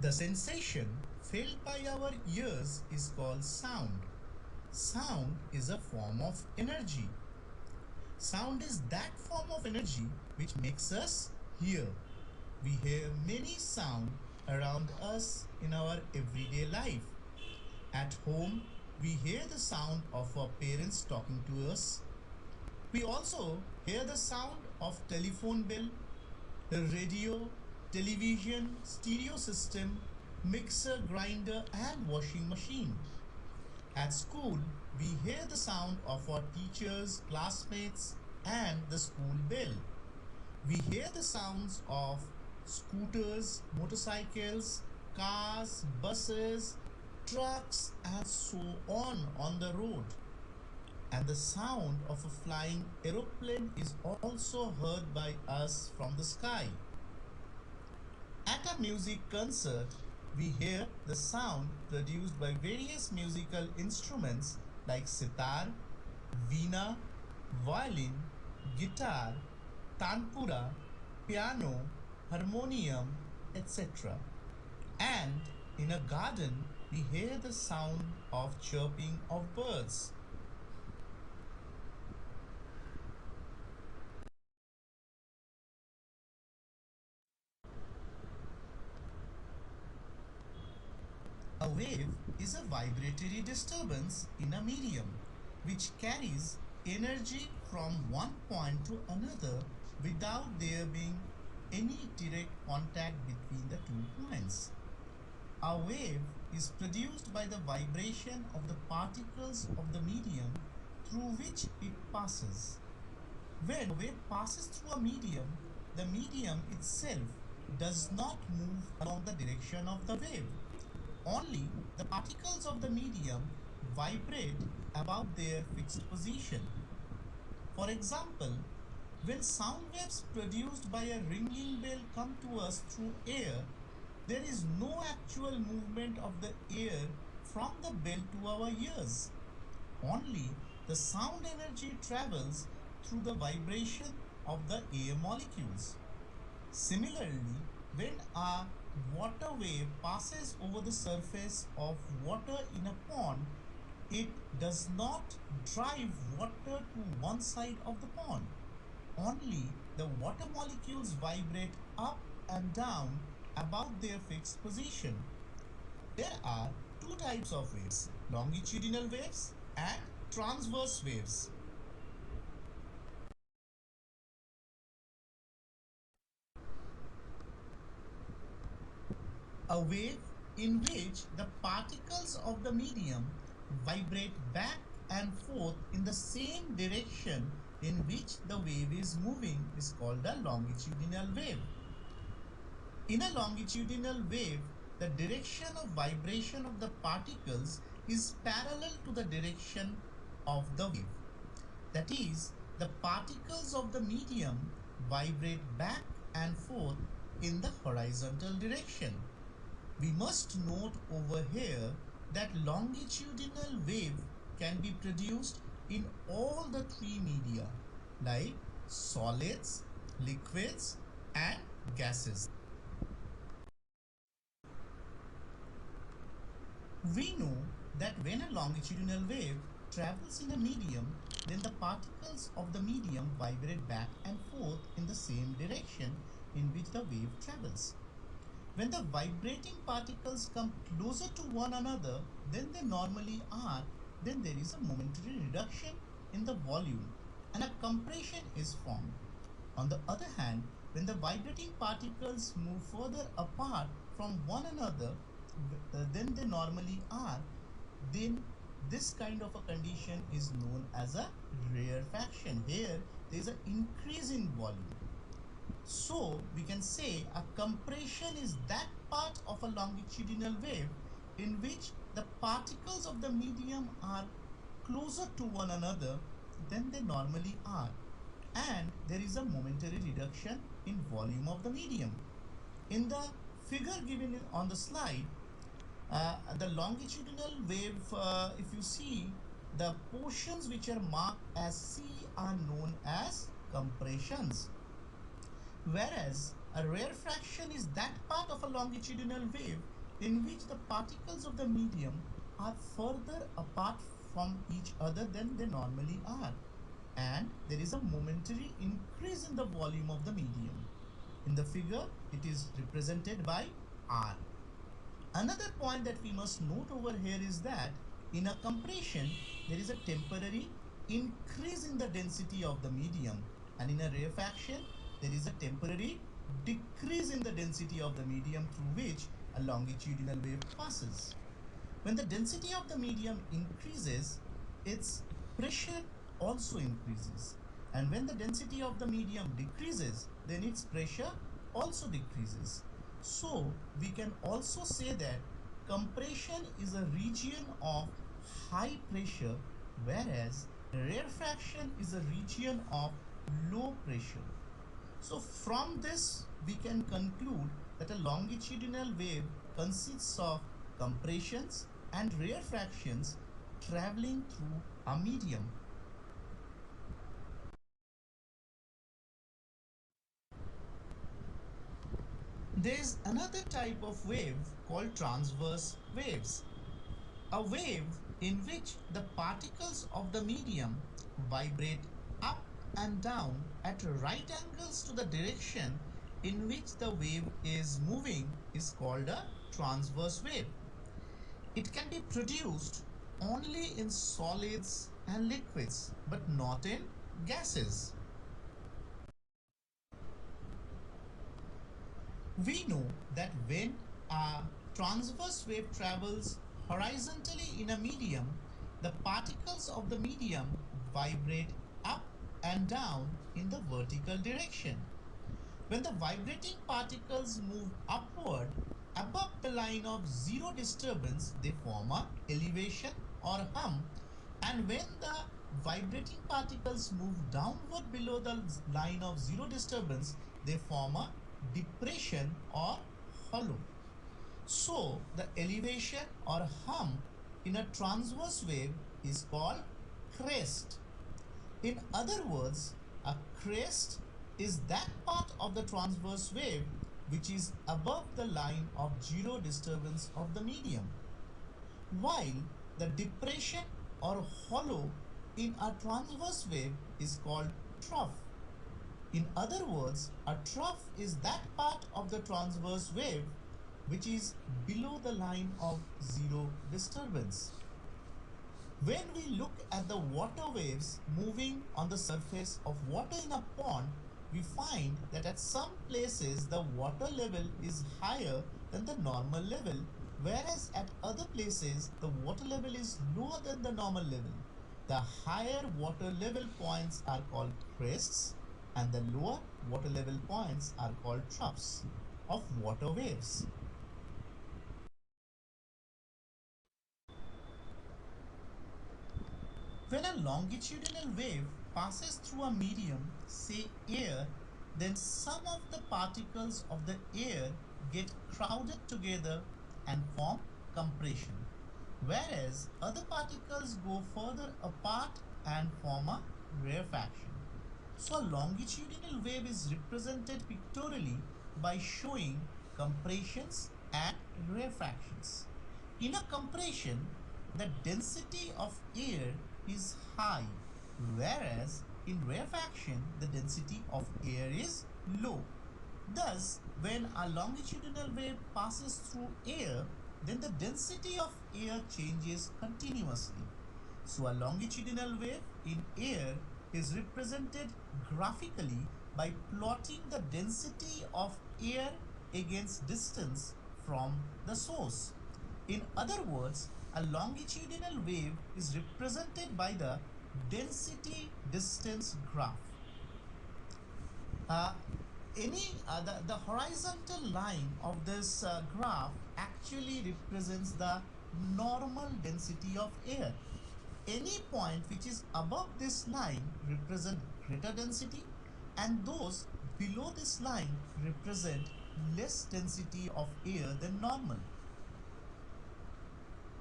The sensation felt by our ears is called sound. Sound is a form of energy. Sound is that form of energy which makes us hear. We hear many sounds around us in our everyday life. At home, we hear the sound of our parents talking to us. We also hear the sound of telephone bill, radio, television, stereo system, mixer, grinder and washing machine. At school, we hear the sound of our teachers, classmates and the school bell. We hear the sounds of scooters, motorcycles, cars, buses, trucks and so on the road. And the sound of a flying aeroplane is also heard by us from the sky. At a music concert, we hear the sound produced by various musical instruments like sitar, veena, violin, guitar, tanpura, piano, harmonium, etc. And in a garden, we hear the sound of chirping of birds. A wave is a vibratory disturbance in a medium which carries energy from one point to another without there being any direct contact between the 2 points. A wave is produced by the vibration of the particles of the medium through which it passes. When a wave passes through a medium, the medium itself does not move along the direction of the wave. Only the particles of the medium vibrate about their fixed position. For example, when sound waves produced by a ringing bell come to us through air, there is no actual movement of the air from the bell to our ears. Only the sound energy travels through the vibration of the air molecules. Similarly, when a water wave passes over the surface of water in a pond, it does not drive water to one side of the pond. Only the water molecules vibrate up and down about their fixed position. There are two types of waves, longitudinal waves and transverse waves. A wave in which the particles of the medium vibrate back and forth in the same direction in which the wave is moving is called a longitudinal wave. In a longitudinal wave, the direction of vibration of the particles is parallel to the direction of the wave. That is, the particles of the medium vibrate back and forth in the horizontal direction. We must note over here that longitudinal wave can be produced in all the three media like solids, liquids and gases. We know that when a longitudinal wave travels in a medium, then the particles of the medium vibrate back and forth in the same direction in which the wave travels. When the vibrating particles come closer to one another than they normally are, then there is a momentary reduction in the volume and a compression is formed. On the other hand, when the vibrating particles move further apart from one another than they normally are, then this kind of a condition is known as a rarefaction. Here, there is an increase in volume. So we can say a compression is that part of a longitudinal wave in which the particles of the medium are closer to one another than they normally are, and there is a momentary reduction in volume of the medium. In the figure given on the slide, the longitudinal wave, if you see, the portions which are marked as C are known as compressions. Whereas a rarefaction is that part of a longitudinal wave in which the particles of the medium are further apart from each other than they normally are, and there is a momentary increase in the volume of the medium. In the figure, it is represented by R. Another point that we must note over here is that in a compression, there is a temporary increase in the density of the medium, and in a rarefaction, there is a temporary decrease in the density of the medium through which a longitudinal wave passes. When the density of the medium increases, its pressure also increases. And when the density of the medium decreases, then its pressure also decreases. So we can also say that compression is a region of high pressure, whereas rarefaction is a region of low pressure. So from this, we can conclude that a longitudinal wave consists of compressions and rarefactions traveling through a medium. There is another type of wave called transverse waves. A wave in which the particles of the medium vibrate up and down at right angles to the direction in which the wave is moving is called a transverse wave. It can be produced only in solids and liquids, but not in gases. We know that when a transverse wave travels horizontally in a medium, the particles of the medium vibrate up and down in the vertical direction. When the vibrating particles move upward above the line of zero disturbance, they form a elevation or hump, and when the vibrating particles move downward below the line of zero disturbance, they form a depression or hollow. So the elevation or hump in a transverse wave is called crest. In other words, a crest is that part of the transverse wave which is above the line of zero disturbance of the medium, while the depression or hollow in a transverse wave is called trough. In other words, a trough is that part of the transverse wave which is below the line of zero disturbance. When we look at the water waves moving on the surface of water in a pond, we find that at some places the water level is higher than the normal level, whereas at other places the water level is lower than the normal level. The higher water level points are called crests, and the lower water level points are called troughs of water waves. When a longitudinal wave passes through a medium, say air, then some of the particles of the air get crowded together and form compression, whereas other particles go further apart and form a rarefaction. So a longitudinal wave is represented pictorially by showing compressions and rarefactions. In a compression, the density of air is high, whereas in rarefaction, the density of air is low. Thus, when a longitudinal wave passes through air, then the density of air changes continuously. So a longitudinal wave in air is represented graphically by plotting the density of air against distance from the source. In other words, a longitudinal wave is represented by the density distance graph. Uh, the horizontal line of this graph actually represents the normal density of air. Any point which is above this line represent greater density, and those below this line represent less density of air than normal.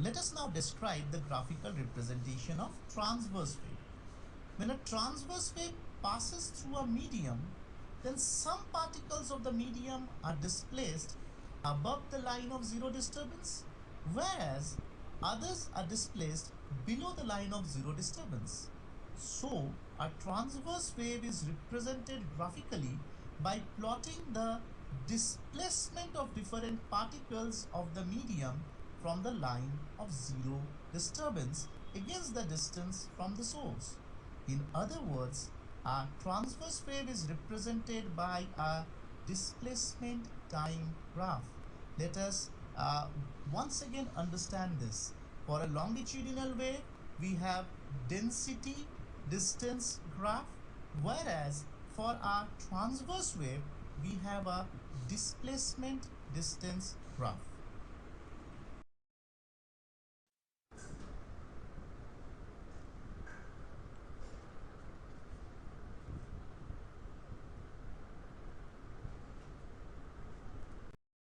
Let us now describe the graphical representation of transverse wave. When a transverse wave passes through a medium, then some particles of the medium are displaced above the line of zero disturbance, whereas others are displaced below the line of zero disturbance. So, a transverse wave is represented graphically by plotting the displacement of different particles of the medium from the line of zero disturbance against the distance from the source. In other words, a transverse wave is represented by a displacement time graph. Let us once again understand this. For a longitudinal wave, we have density distance graph, whereas for our transverse wave, we have a displacement distance graph.